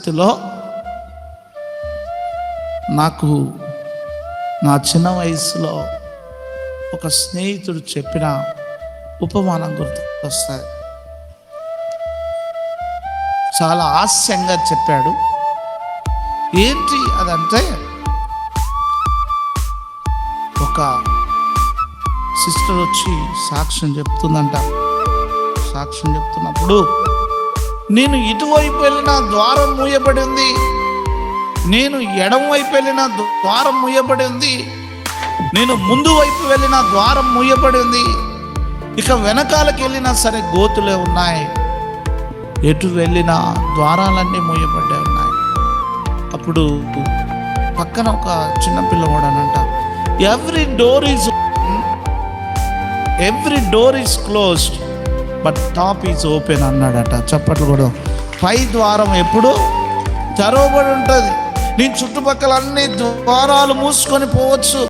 స్థితిలో నాకు నా చిన్న వయసులో ఒక స్నేహితుడు చెప్పిన ఉపమానం గుర్తుకొస్తుంది. చాలా హాస్యంగా చెప్పాడు. ఏంటి అదంటే, ఒక సిస్టర్ వచ్చి సాక్ష్యం చెప్తుందంట. సాక్ష్యం చెప్తున్నప్పుడు, నేను ఇటువైపు వెళ్ళిన ద్వారం మూయబడి ఉంది, నేను ఎడమ వైపు వెళ్ళిన ద్వారం మూయబడి ఉంది, నేను ముందు వైపు వెళ్ళిన ద్వారం మూయబడి ఉంది, ఇక వెనకాలకి వెళ్ళినా సరే గోతులే ఉన్నాయి, ఎటు వెళ్ళిన ద్వారాలన్నీ మూయబడ్డే ఉన్నాయి. అప్పుడు పక్కన ఒక చిన్న పిల్లవాడు అనంట, every door is closed but top is open అన్నాడట. చప్పట్లు కూడా. పై ద్వారం ఎప్పుడు తెరవబడి ఉంటుంది. నీ చుట్టుపక్కల అన్ని ద్వారాలు మూసుకొని పోవచ్చు,